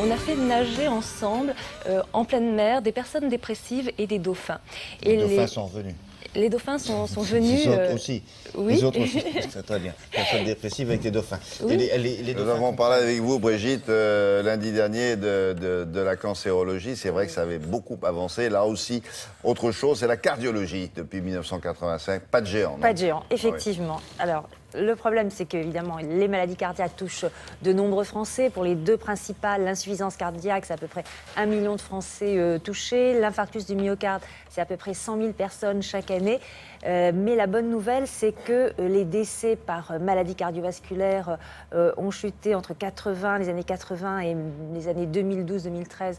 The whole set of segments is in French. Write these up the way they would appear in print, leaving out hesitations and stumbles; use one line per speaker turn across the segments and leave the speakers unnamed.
On a fait nager ensemble, en pleine mer, des personnes dépressives et des dauphins.
Les dauphins sont venus.
Les dauphins sont venus...
Les autres aussi.
Oui.
Les autres aussi. C'est très bien. Personnes dépressives avec les dauphins.
Oui.
Et les
Nous
dauphins
avons parlé avec vous, Brigitte, lundi dernier de la cancérologie. C'est vrai que ça avait beaucoup avancé. Là aussi, autre chose, c'est la cardiologie depuis 1985. Pas de géant, non?
Pas de géant, effectivement. Alors, le problème, c'est qu'évidemment, les maladies cardiaques touchent de nombreux Français. Pour les deux principales, l'insuffisance cardiaque, c'est à peu près 1 million de Français touchés. L'infarctus du myocarde, c'est à peu près 100 000 personnes chaque année. Mais la bonne nouvelle, c'est que les décès par maladie cardiovasculaire ont chuté entre les années 80 et les années 2012-2013.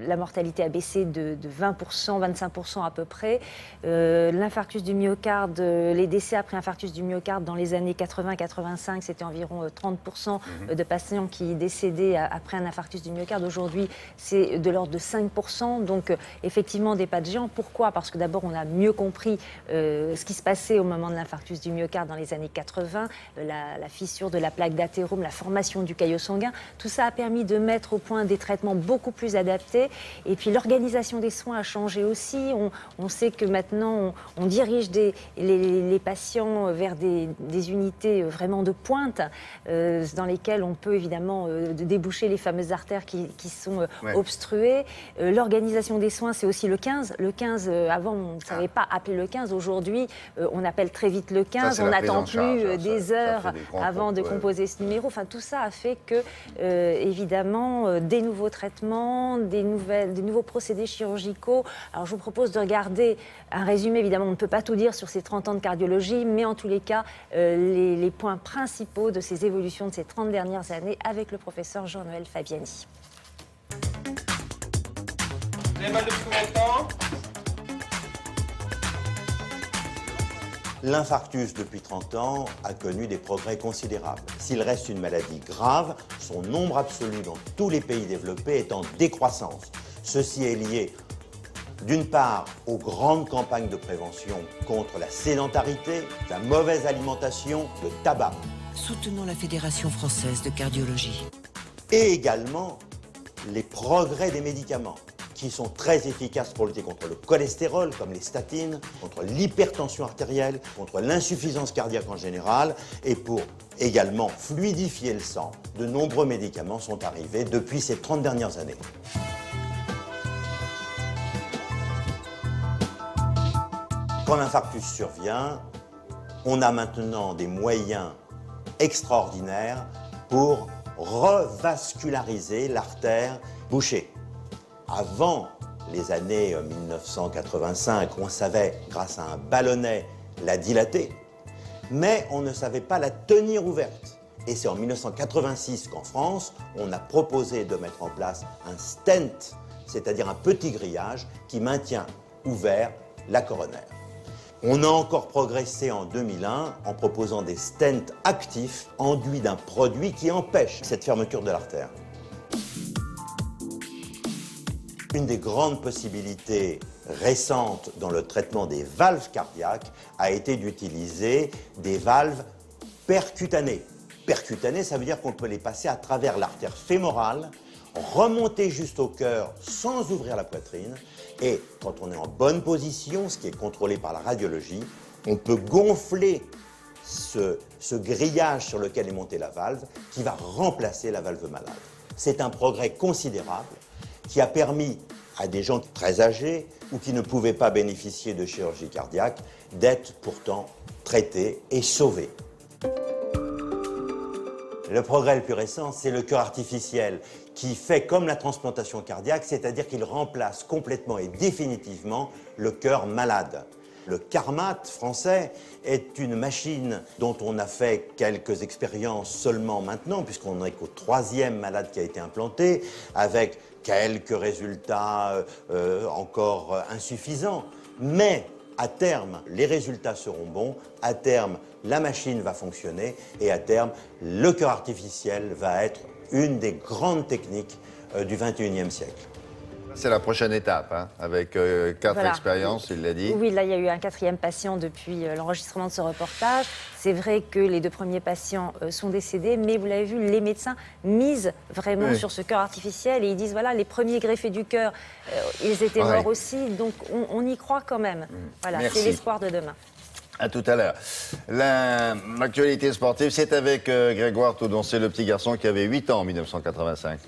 La mortalité a baissé de 20%, 25% à peu près. L'infarctus du myocarde, les décès après infarctus du myocarde dans les années 80-85, c'était environ 30% de patients qui décédaient après un infarctus du myocarde. Aujourd'hui, c'est de l'ordre de 5%. Donc, effectivement, des pas de géant. Pourquoi? Parce que d'abord, on a mieux compris ce qui se passait au moment de l'infarctus du myocarde dans les années 80, la fissure de la plaque d'athérome, la formation du caillot sanguin. Tout ça a permis de mettre au point des traitements beaucoup plus adaptés. Et puis l'organisation des soins a changé aussi. On sait que maintenant, on dirige les patients vers des unités vraiment de pointe dans lesquelles on peut évidemment déboucher les fameuses artères qui sont obstruées. L'organisation des soins, c'est aussi le 15. Le 15, avant, on ne savait pas appeler le 15. Aujourd'hui, on appelle très vite le 15. On n'attend plus des heures avant de composer ce numéro. Enfin, tout ça a fait que, évidemment, des nouveaux traitements, des nouveaux procédés chirurgicaux. Alors, je vous propose de regarder un résumé. Évidemment, on ne peut pas tout dire sur ces 30 ans de cardiologie, mais en tous les cas, les points principaux de ces évolutions de ces 30 dernières années avec le professeur Jean-Noël Fabiani.
Vous avez mal depuis combien de temps?
L'infarctus, depuis 30 ans, a connu des progrès considérables. S'il reste une maladie grave, son nombre absolu dans tous les pays développés est en décroissance. Ceci est lié, d'une part, aux grandes campagnes de prévention contre la sédentarité, la mauvaise alimentation, le tabac.
Soutenons la Fédération française de cardiologie.
Et également, les progrès des médicaments, qui sont très efficaces pour lutter contre le cholestérol, comme les statines, contre l'hypertension artérielle, contre l'insuffisance cardiaque en général, et pour également fluidifier le sang. De nombreux médicaments sont arrivés depuis ces 30 dernières années. Quand l'infarctus survient, on a maintenant des moyens extraordinaires pour revasculariser l'artère bouchée. Avant les années 1985, on savait, grâce à un ballonnet, la dilater, mais on ne savait pas la tenir ouverte. Et c'est en 1986 qu'en France, on a proposé de mettre en place un stent, c'est-à-dire un petit grillage qui maintient ouvert la coronaire. On a encore progressé en 2001 en proposant des stents actifs enduits d'un produit qui empêche cette fermeture de l'artère. Une des grandes possibilités récentes dans le traitement des valves cardiaques a été d'utiliser des valves percutanées. Percutanées, ça veut dire qu'on peut les passer à travers l'artère fémorale, remonter juste au cœur sans ouvrir la poitrine. Et quand on est en bonne position, ce qui est contrôlé par la radiologie, on peut gonfler ce grillage sur lequel est montée la valve qui va remplacer la valve malade. C'est un progrès considérable qui a permis à des gens très âgés ou qui ne pouvaient pas bénéficier de chirurgie cardiaque d'être pourtant traités et sauvés. Le progrès le plus récent, c'est le cœur artificiel qui fait comme la transplantation cardiaque, c'est-à-dire qu'il remplace complètement et définitivement le cœur malade. Le Carmat français est une machine dont on a fait quelques expériences seulement maintenant, puisqu'on n'est qu'au 3e malade qui a été implanté, avec quelques résultats encore insuffisants. Mais à terme, les résultats seront bons, à terme, la machine va fonctionner et à terme, le cœur artificiel va être une des grandes techniques du XXIe siècle.
C'est la prochaine étape, hein, avec 4
Voilà.
expériences, il l'a dit.
Oui, là, il y a eu un 4e patient depuis l'enregistrement de ce reportage. C'est vrai que les 2 premiers patients sont décédés, mais vous l'avez vu, les médecins misent vraiment
Oui.
sur ce cœur artificiel et ils disent, voilà, les premiers greffés du cœur, ils étaient morts aussi, donc on y croit quand même. Voilà,
Merci.
c'est l'espoir de demain.
À tout à l'heure. L'actualité sportive, c'est avec Grégoire Taudoncé, le petit garçon qui avait 8 ans en 1985.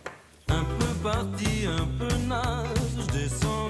Un peu parti, un peu nage, je descends